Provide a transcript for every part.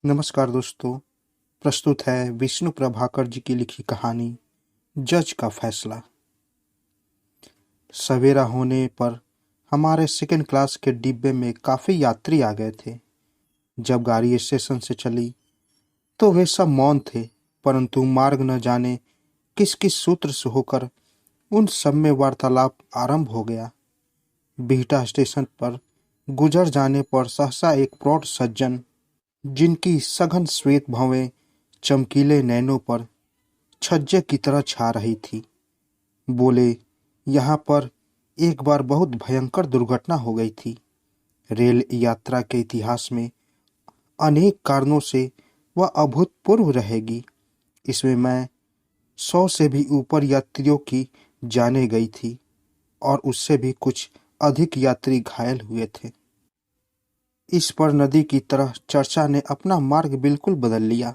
नमस्कार दोस्तों। प्रस्तुत है विष्णु प्रभाकर जी की लिखी कहानी जज का फैसला। सवेरा होने पर हमारे सेकंड क्लास के डिब्बे में काफी यात्री आ गए थे। जब गाड़ी स्टेशन से चली तो वे सब मौन थे, परंतु मार्ग न जाने किस किस सूत्र से होकर उन सब में वार्तालाप आरंभ हो गया। बिहटा स्टेशन पर गुजर जाने पर सहसा एक प्रौढ़ सज्जन, जिनकी सघन श्वेत भवें चमकीले नैनों पर छज्जे की तरह छा रही थी, बोले, यहाँ पर एक बार बहुत भयंकर दुर्घटना हो गई थी। रेल यात्रा के इतिहास में अनेक कारणों से वह अभूतपूर्व रहेगी। इसमें मैं 100 से भी ऊपर यात्रियों की जाने गई थी और उससे भी कुछ अधिक यात्री घायल हुए थे। इस पर नदी की तरह चर्चा ने अपना मार्ग बिल्कुल बदल लिया।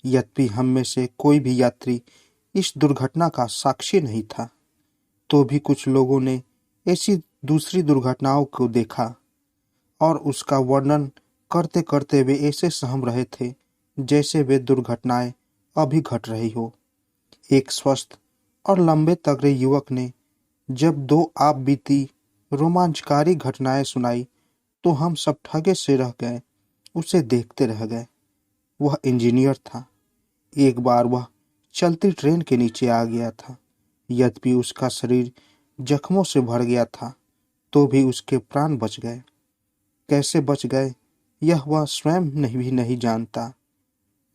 यद्यपि हम में से कोई भी यात्री इस दुर्घटना का साक्षी नहीं था, तो भी कुछ लोगों ने ऐसी दूसरी दुर्घटनाओं को देखा और उसका वर्णन करते करते वे ऐसे सहम रहे थे जैसे वे दुर्घटनाएं अभी घट रही हो। एक स्वस्थ और लंबे तगड़े युवक ने जब दो आप बीती रोमांचकारी घटनाएं सुनाई तो हम सब ठगे से रह गए, उसे देखते रह गए। वह इंजीनियर था। एक बार वह चलती ट्रेन के नीचे आ गया था। यद्यपि उसका शरीर जख्मों से भर गया था, तो भी उसके प्राण बच गए। कैसे बच गए यह वह स्वयं नहीं जानता।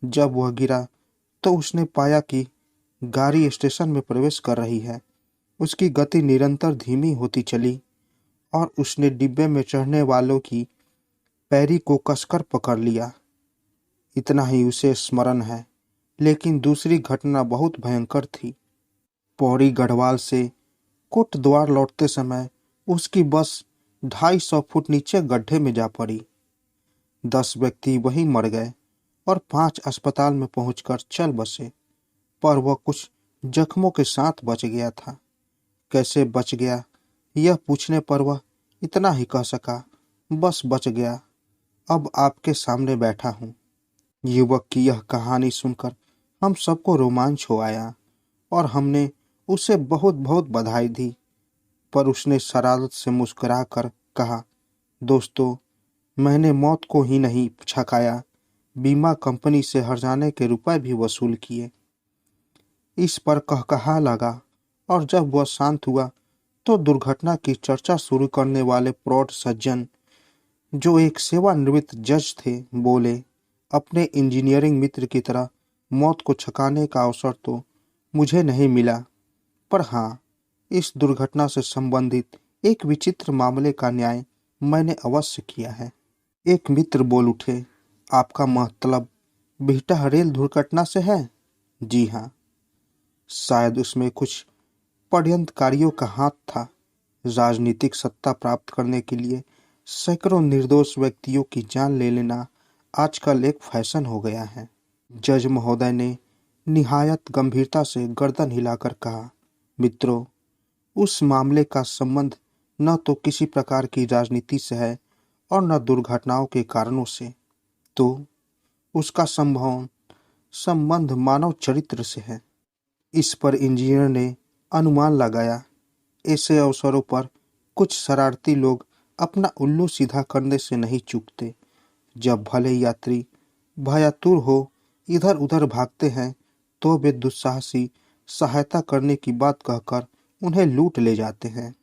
जब वह गिरा तो उसने पाया कि गाड़ी स्टेशन में प्रवेश कर रही है। उसकी गति निरंतर धीमी होती चली और उसने डिब्बे में चढ़ने वालों की पैरी को कसकर पकड़ लिया। इतना ही उसे स्मरण है, लेकिन दूसरी घटना बहुत भयंकर थी। पौड़ी गढ़वाल से कोटद्वार लौटते समय उसकी बस 250 फुट नीचे गड्ढे में जा पड़ी। 10 व्यक्ति वहीं मर गए और 5 अस्पताल में पहुंचकर चल बसे, पर वह कुछ जख्मों के साथ बच गया था। कैसे बच गया यह पूछने पर वह इतना ही कह सका, बस बच गया, अब आपके सामने बैठा हूँ। युवक की यह कहानी सुनकर हम सबको रोमांच हो आया और हमने उसे बहुत बहुत बधाई दी, पर उसने शरारत से मुस्कुराकर कहा, दोस्तों, मैंने मौत को ही नहीं छकाया, बीमा कंपनी से हर्जाने के रुपए भी वसूल किए। इस पर कहकहा लगा और जब वह शांत हुआ तो दुर्घटना की चर्चा शुरू करने वाले प्रौढ़ सज्जन, जो एक सेवानिवृत्त जज थे, बोले, अपने इंजीनियरिंग मित्र की तरह मौत को छकाने का अवसर तो मुझे नहीं मिला, पर हाँ, इस दुर्घटना से संबंधित एक विचित्र मामले का न्याय मैंने अवश्य किया है। एक मित्र बोल उठे, आपका मतलब बिहटा रेल दुर्घटना से है? जी हाँ। शायद उसमें कुछ षड्यंत्रकारियों का हाथ था। राजनीतिक सत्ता प्राप्त करने के लिए सैकड़ों निर्दोष व्यक्तियों की जान ले लेना आजकल एक फैशन हो गया है। जज महोदय ने निहायत गंभीरता से गर्दन हिलाकर कहा, मित्रों, उस मामले का संबंध न तो किसी प्रकार की राजनीति से है और न दुर्घटनाओं के कारणों से, तो उसका संबंध मानव चरित्र से है। इस पर इंजीनियर ने अनुमान लगाया, ऐसे अवसरों पर कुछ शरारती लोग अपना उल्लू सीधा करने से नहीं चूकते। जब भले यात्री भयातुर हो इधर उधर भागते हैं तो वे दुस्साहसी सहायता करने की बात कहकर उन्हें लूट ले जाते हैं।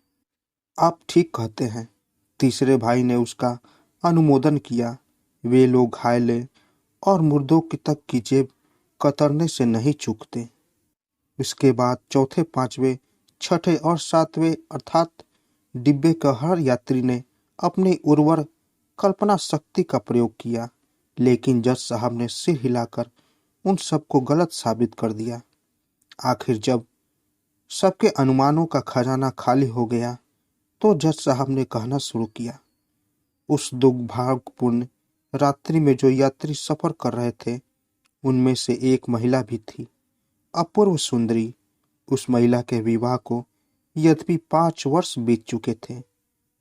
आप ठीक कहते हैं। तीसरे भाई ने उसका अनुमोदन किया। वे लोग घायले और मुर्दों की तक की जेब कतरने से नहीं चूकते। इसके बाद चौथे, पांचवें, छठे और सातवें अर्थात डिब्बे का हर यात्री ने अपनी उर्वर कल्पना शक्ति का प्रयोग किया, लेकिन जज साहब ने सिर हिलाकर उन सबको गलत साबित कर दिया। आखिर जब सबके अनुमानों का खजाना खाली हो गया तो जज साहब ने कहना शुरू किया, उस दुर्भाग्यपूर्ण रात्रि में जो यात्री सफर कर रहे थे उनमें से एक महिला भी थी, अपूर्व सुंदरी। उस महिला के विवाह को यद्यपि 5 वर्ष बीत चुके थे,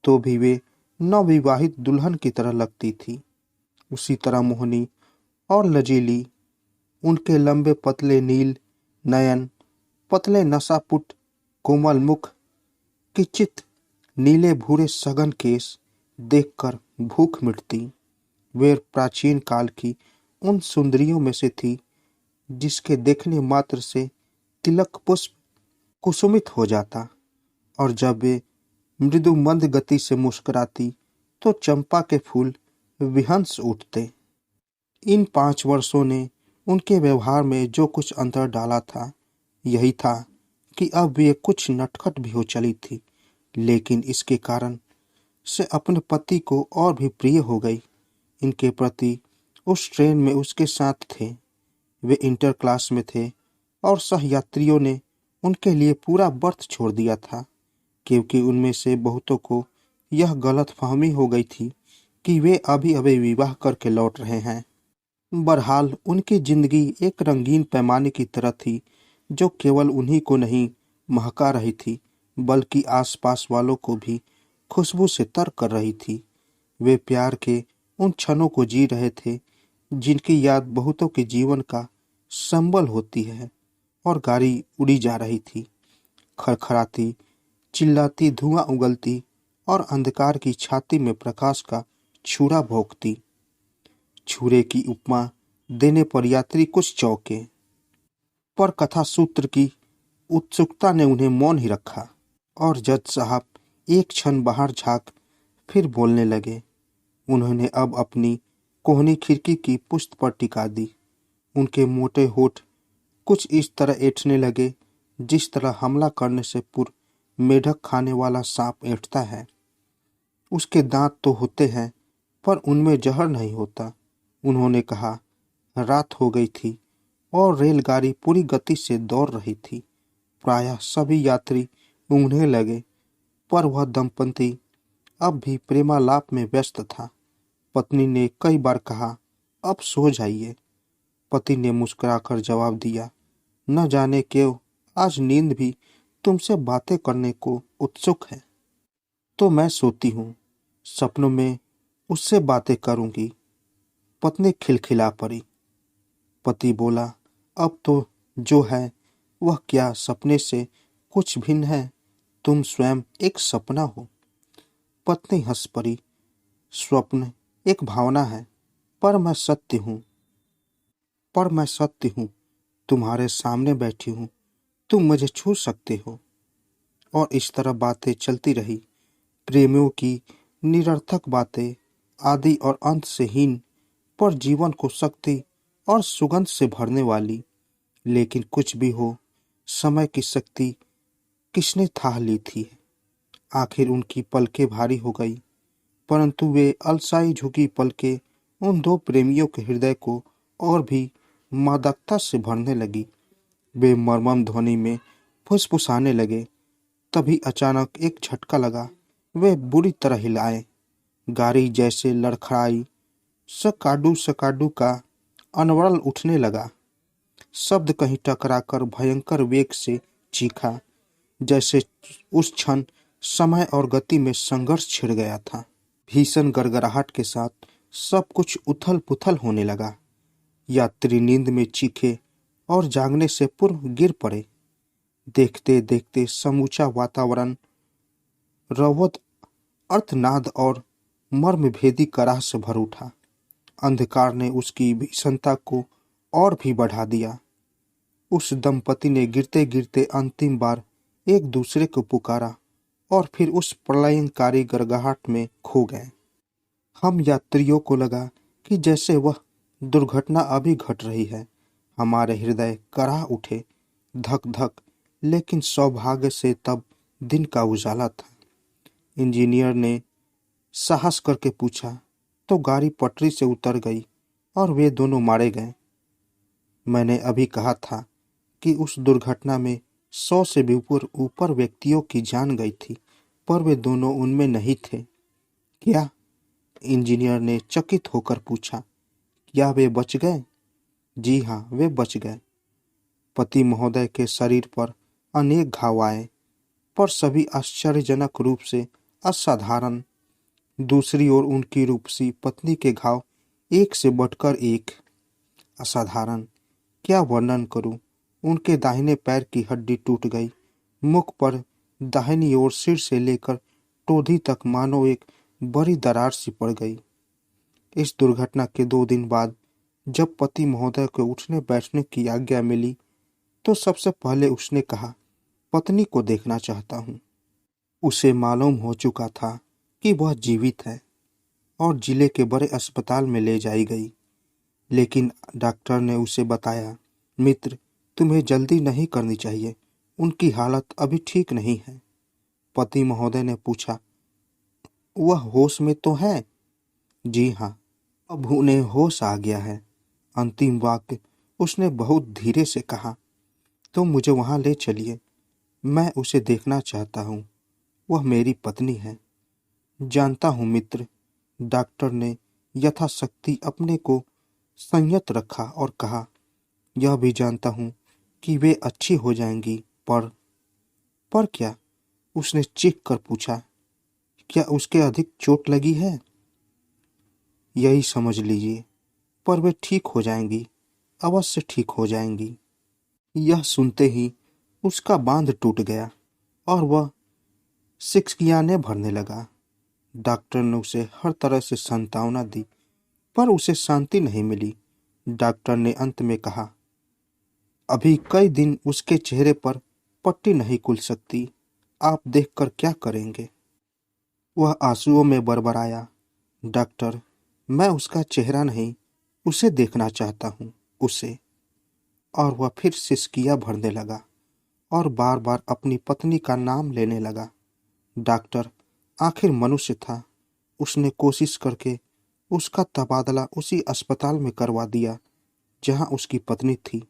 तो भी वे नवविवाहित दुल्हन की तरह लगती थी। उसी तरह मोहनी और लजीली। उनके लंबे पतले नील नयन, पतले नसापुट कोमल मुख, किंचित नीले भूरे सघन केस देखकर भूख मिटती। वे प्राचीन काल की उन सुंदरियों में से थी जिसके देखने मात्र से तिलक पुष्प कुसुमित हो जाता, और जब वे मृदु मंद गति से मुस्कुराती तो चंपा के फूल विहंस उठते। इन 5 वर्षों ने उनके व्यवहार में जो कुछ अंतर डाला था, यही था कि अब वे कुछ नटखट भी हो चली थी, लेकिन इसके कारण से अपने पति को और भी प्रिय हो गई। इनके प्रति उस ट्रेन में उसके साथ थे। वे इंटर क्लास में थे और सहयात्रियों ने उनके लिए पूरा बर्थ छोड़ दिया था, क्योंकि उनमें से बहुतों को यह गलतफहमी हो गई थी कि वे अभी अभी विवाह करके लौट रहे हैं। बहरहाल उनकी जिंदगी एक रंगीन पैमाने की तरह थी, जो केवल उन्हीं को नहीं महका रही थी, बल्कि आसपास वालों को भी खुशबू से तर कर रही थी। वे प्यार के उन क्षणों को जी रहे थे जिनकी याद बहुतों के जीवन का संबल होती है। और गाड़ी उड़ी जा रही थी, खड़खड़ाती, चिल्लाती, धुआं उगलती और अंधकार की छाती में प्रकाश का छुरा भोंकती। छुरे की उपमा देने पर यात्री कुछ चौंके, पर कथा सूत्र की उत्सुकता ने उन्हें मौन ही रखा। और जज साहब एक क्षण बाहर झांक फिर बोलने लगे। उन्होंने अब अपनी कोहनी खिड़की की पुश्त पर टिका दी। उनके मोटे होठ कुछ इस तरह ऐंठने लगे जिस तरह हमला करने से पूर्व मेढक खाने वाला सांप ऐंठता है। उसके दांत तो होते हैं, पर उनमें जहर नहीं होता। उन्होंने कहा, रात हो गई थी और रेलगाड़ी पूरी गति से दौड़ रही थी। प्रायः सभी यात्री ऊँघने लगे, पर वह दंपति अब भी प्रेमालाप में व्यस्त था। पत्नी ने कई बार कहा, अब सो जाइए। पति ने मुस्कुराकर जवाब दिया, न जाने क्यों आज नींद भी तुमसे बातें करने को उत्सुक है। तो मैं सोती हूँ, सपनों में उससे बातें करूंगी। पत्नी खिलखिला पड़ी। पति बोला, अब तो जो है वह क्या सपने से कुछ भिन्न है? तुम स्वयं एक सपना हो। पत्नी हंस पड़ी। स्वप्न एक भावना है, पर मैं सत्य हूँ। तुम्हारे सामने बैठी हूँ, तुम मुझे छू सकते हो। और इस तरह बातें चलती रही। प्रेमियों की निरर्थक बातें, आदि और अंत से हीन, पर जीवन को शक्ति और सुगंध से भरने वाली। लेकिन कुछ भी हो, समय की शक्ति किसने थाह ली थी। आखिर उनकी पलकें भारी हो गई, परंतु वे अलसाई झुकी पलकें उन दो प्रेमियों के हृदय को और भी मादकता से भरने लगी। वे मर्मम ध्वनि में फुसफुसाने लगे। तभी अचानक एक झटका लगा। वे बुरी तरह हिलाए। गाड़ी जैसे लड़खड़ाई। सकाडू सकाडू का अनवरल उठने लगा। शब्द कहीं टकराकर भयंकर वेग से चीखा, जैसे उस क्षण समय और गति में संघर्ष छिड़ गया था। भीषण गड़गड़ाहट के साथ सब कुछ उथल पुथल होने लगा। यात्री नींद में चीखे और जागने से पूर्व गिर पड़े। देखते देखते समूचा वातावरण रौद्र अर्थनाद और मर्मभेदी कराह से भर उठा। अंधकार ने उसकी भीषणता को और भी बढ़ा दिया। उस दंपति ने गिरते गिरते अंतिम बार एक दूसरे को पुकारा और फिर उस प्रलयंकारी गड़गड़ाहट में खो गए। हम यात्रियों को लगा कि जैसे वह दुर्घटना अभी घट रही है। हमारे हृदय कराह उठे, धक धक। लेकिन सौभाग्य से तब दिन का उजाला था। इंजीनियर ने साहस करके पूछा, तो गाड़ी पटरी से उतर गई और वे दोनों मारे गए। मैंने अभी कहा था कि उस दुर्घटना में 100 से भी ऊपर व्यक्तियों की जान गई थी, पर वे दोनों उनमें नहीं थे। क्या? इंजीनियर ने चकित होकर पूछा। क्या वे बच गए? जी हाँ, वे बच गए। पति महोदय के शरीर पर अनेक घाव आए, पर सभी आश्चर्यजनक रूप से असाधारण। दूसरी ओर उनकी रूपसी पत्नी के घाव एक से बढ़कर एक। असाधारण, क्या वर्णन करूं। उनके दाहिने पैर की हड्डी टूट गई। मुख पर दाहिनी ओर सिर से लेकर टोधी तक मानो एक बड़ी दरार सी पड़ गई। इस दुर्घटना के 2 दिन बाद जब पति महोदय को उठने बैठने की आज्ञा मिली तो सबसे पहले उसने कहा, पत्नी को देखना चाहता हूँ। उसे मालूम हो चुका था कि वह जीवित है और जिले के बड़े अस्पताल में ले जाई गई, लेकिन डॉक्टर ने उसे बताया, मित्र, तुम्हें जल्दी नहीं करनी चाहिए, उनकी हालत अभी ठीक नहीं है। पति महोदय ने पूछा, वह होश में तो है? जी हाँ, अब उन्हें होश आ गया है। अंतिम वाक्य उसने बहुत धीरे से कहा। तो मुझे वहां ले चलिए, मैं उसे देखना चाहता हूँ, वह मेरी पत्नी है। जानता हूँ मित्र, डॉक्टर ने यथाशक्ति अपने को संयत रखा और कहा, यह भी जानता हूँ कि वे अच्छी हो जाएंगी, पर क्या? उसने चीख कर पूछा, क्या उसके अधिक चोट लगी है? यही समझ लीजिए, पर वे ठीक हो जाएंगी, अवश्य ठीक हो जाएंगी। यह सुनते ही उसका बांध टूट गया और वह सिसकियाने भरने लगा। डॉक्टर ने उसे हर तरह से सांत्वना दी, पर उसे शांति नहीं मिली। डॉक्टर ने अंत में कहा, अभी कई दिन उसके चेहरे पर पट्टी नहीं खुल सकती, आप देखकर क्या करेंगे? वह आंसुओं में बड़बड़ाया, डॉक्टर, मैं उसका चेहरा नहीं, उसे देखना चाहता हूँ, उसे। और वह फिर सिसकियां भरने लगा और बार बार अपनी पत्नी का नाम लेने लगा। डॉक्टर आखिर मनुष्य था, उसने कोशिश करके उसका तबादला उसी अस्पताल में करवा दिया जहां उसकी पत्नी थी।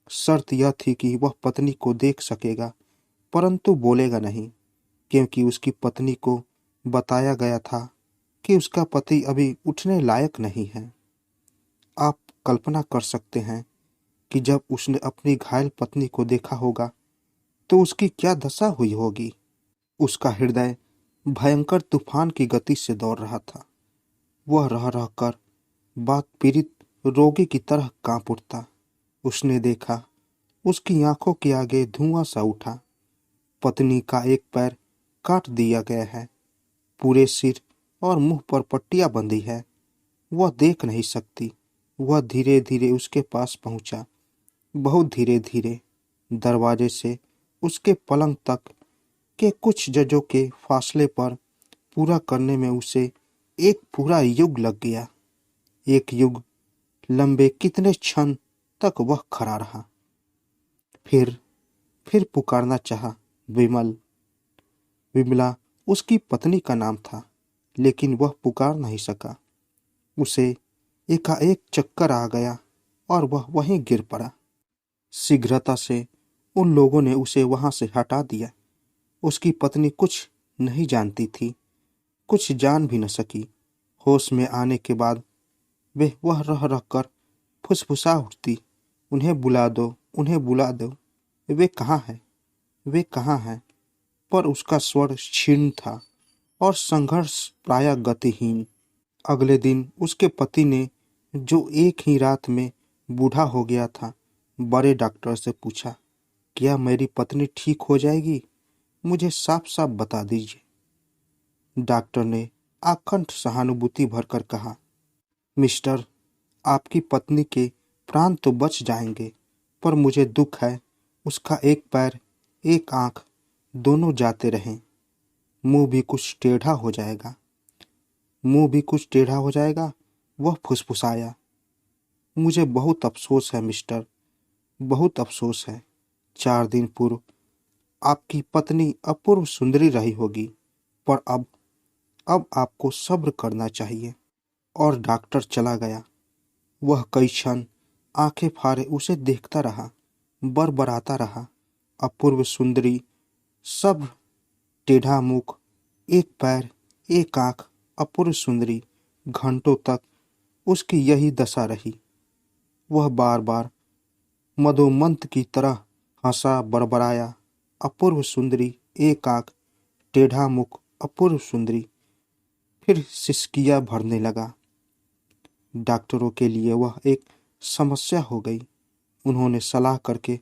शर्त यह थी कि वह पत्नी को देख सकेगा, परंतु बोलेगा नहीं, क्योंकि उसकी पत्नी को बताया गया था कि उसका पति अभी उठने लायक नहीं है। आप कल्पना कर सकते हैं कि जब उसने अपनी घायल पत्नी को देखा होगा तो उसकी क्या दशा हुई होगी। उसका हृदय भयंकर तूफान की गति से दौड़ रहा था। वह रह रहकर बात पीड़ित रोगी की तरह कांप उठता। उसने देखा, उसकी आंखों के आगे धुआं सा उठा। पत्नी का एक पैर काट दिया गया है, पूरे सिर और मुंह पर पट्टियां बंधी है, वह देख नहीं सकती। वह धीरे धीरे उसके पास पहुंचा, बहुत धीरे धीरे। दरवाजे से उसके पलंग तक के कुछ गजों के फासले पर पूरा करने में उसे एक पूरा युग लग गया। एक युग लंबे कितने क्षण तक वह खड़ा रहा। फिर पुकारना चाहा, विमल। विमला उसकी पत्नी का नाम था, लेकिन वह पुकार नहीं सका। उसे एकाएक चक्कर आ गया और वह वहीं गिर पड़ा। शीघ्रता से उन लोगों ने उसे वहां से हटा दिया। उसकी पत्नी कुछ नहीं जानती थी, कुछ जान भी न सकी। होश में आने के बाद वह रह रह कर फुसफुसा उठती, उन्हें बुला दो, उन्हें बुला दो, वे कहाँ हैं, वे कहाँ हैं? पर उसका स्वर क्षीण था और संघर्ष प्राय गतिहीन। अगले दिन उसके पति ने, जो एक ही रात में बूढ़ा हो गया था, बड़े डॉक्टर से पूछा, क्या मेरी पत्नी ठीक हो जाएगी? मुझे साफ साफ बता दीजिए। डॉक्टर ने आकंठ सहानुभूति भरकर कहा, मिस्टर, आपकी पत्नी के प्राण तो बच जाएंगे, पर मुझे दुख है, उसका एक पैर, एक आंख दोनों जाते रहें। मुंह भी कुछ टेढ़ा हो जाएगा, मुंह भी कुछ टेढ़ा हो जाएगा। वह फुसफुसाया, मुझे बहुत अफसोस है मिस्टर, बहुत अफसोस है। 4 दिन पूर्व आपकी पत्नी अपूर्व सुंदरी रही होगी, पर अब आपको सब्र करना चाहिए। और डॉक्टर चला गया। वह कई क्षण आंखें फाड़े उसे देखता रहा, बड़बड़ाता रहा, अपूर्व सुंदरी, सब टेढ़ा मुख, एक पैर, एक आंख, अपूर्व सुंदरी। घंटों तक उसकी यही दशा रही। वह बार बार मदोमंत की तरह हंसा, बड़बड़ाया, अपूर्व सुंदरी, एक आंख, टेढ़ा मुख, अपूर्व सुंदरी। फिर सिसकियां भरने लगा। डॉक्टरों के लिए वह एक समस्या हो गई। उन्होंने सलाह करके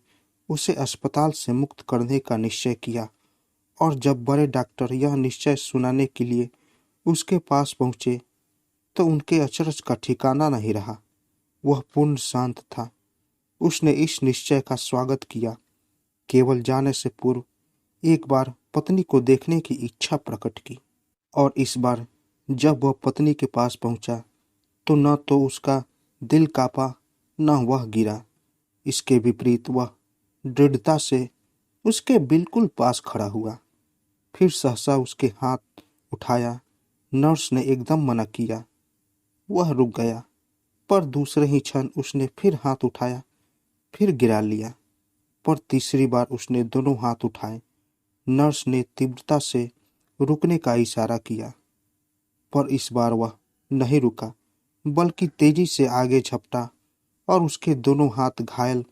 उसे अस्पताल से मुक्त करने का निश्चय किया और जब बड़े डॉक्टर यह निश्चय सुनाने के लिए उसके पास पहुंचे तो उनके अचरज का ठिकाना नहीं रहा। वह पूर्ण शांत था। उसने इस निश्चय का स्वागत किया। केवल जाने से पूर्व एक बार पत्नी को देखने की इच्छा प्रकट की और इस बार जब वह पत्नी के पास पहुंचा तो न तो उसका दिल कांपा न वह गिरा। इसके विपरीत वह दृढ़ता से उसके बिल्कुल पास खड़ा हुआ। फिर सहसा उसके हाथ उठाया। नर्स ने एकदम मना किया। वह रुक गया, पर दूसरे ही क्षण उसने फिर हाथ उठाया, फिर गिरा लिया। पर तीसरी बार उसने दोनों हाथ उठाए। नर्स ने तीव्रता से रुकने का इशारा किया, पर इस बार वह नहीं रुका, बल्कि तेजी से आगे झपटा और उसके दोनों हाथ घायल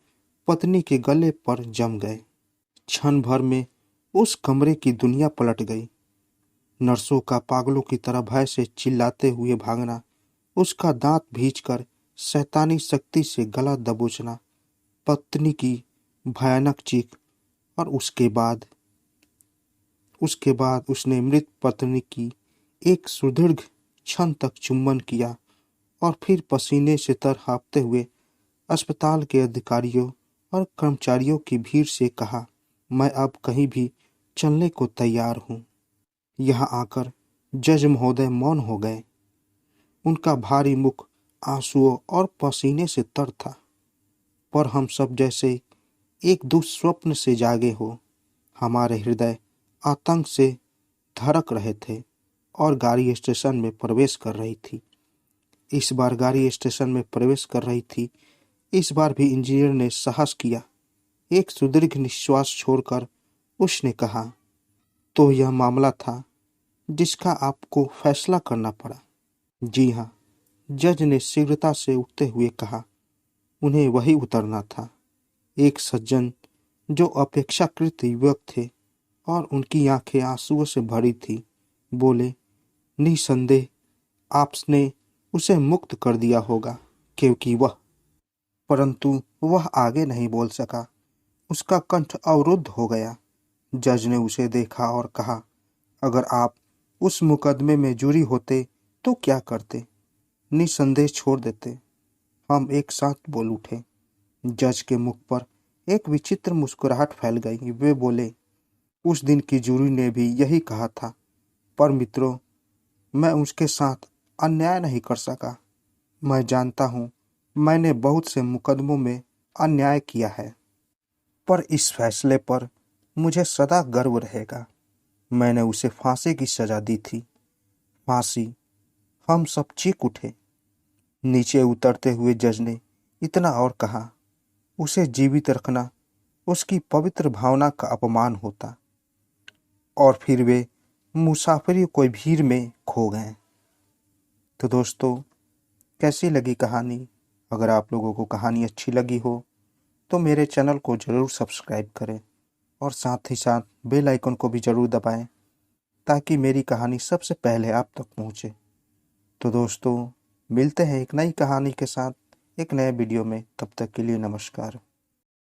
पत्नी के गले पर जम गए। क्षण भर में उस कमरे की दुनिया पलट गई। नर्सों का पागलों की तरह भय से चिल्लाते हुए भागना, उसका दांत भींचकर शैतानी शक्ति से गला दबोचना, पत्नी की भयानक चीख और उसके बाद उसने मृत पत्नी की एक सुदीर्घ क्षण तक चुंबन किया और फिर पसीने से तरहापते हुए अस्पताल के अधिकारियों और कर्मचारियों की भीड़ से कहा, मैं अब कहीं भी चलने को तैयार हूँ। यहाँ आकर जज महोदय मौन हो गए। उनका भारी मुख आंसुओं और पसीने से तर था, पर हम सब जैसे एक दुस्वप्न से जागे हो। हमारे हृदय आतंक से धड़क रहे थे और गाड़ी स्टेशन में प्रवेश कर रही थी। इस बार गाड़ी स्टेशन में प्रवेश कर रही थी। इस बार भी इंजीनियर ने साहस किया। एक सुदीर्घ निश्वास छोड़कर उसने कहा, तो यह मामला था जिसका आपको फैसला करना पड़ा। जी हाँ, जज ने शीघ्रता से उठते हुए कहा। उन्हें वही उतरना था। एक सज्जन जो अपेक्षाकृत युवक थे और उनकी आंखें आंसुओं से भरी थी, बोले, निसंदेह आपने उसे मुक्त कर दिया होगा, क्योंकि वह। परंतु वह आगे नहीं बोल सका। उसका कंठ अवरुद्ध हो गया। जज ने उसे देखा और कहा, अगर आप उस मुकदमे में जुरी होते तो क्या करते? निसंदेह छोड़ देते। हम एक साथ बोल उठे। जज के मुख पर एक विचित्र मुस्कुराहट फैल गई। वे बोले, उस दिन की जूरी ने भी यही कहा था, पर मित्रों, मैं उसके साथ अन्याय नहीं कर सका। मैं जानता हूँ मैंने बहुत से मुकदमों में अन्याय किया है, पर इस फैसले पर मुझे सदा गर्व रहेगा। मैंने उसे फांसी की सजा दी थी। फांसी। हम सब चीख उठे। नीचे उतरते हुए जज ने इतना और कहा, उसे जीवित रखना उसकी पवित्र भावना का अपमान होता। और फिर वे मुसाफिरी कोई भीड़ में खो गए। तो दोस्तों, कैसी लगी कहानी? अगर आप लोगों को कहानी अच्छी लगी हो तो मेरे चैनल को ज़रूर सब्सक्राइब करें और साथ ही साथ बेल आइकन को भी ज़रूर दबाएं, ताकि मेरी कहानी सबसे पहले आप तक पहुंचे। तो दोस्तों, मिलते हैं एक नई कहानी के साथ एक नए वीडियो में। तब तक के लिए नमस्कार।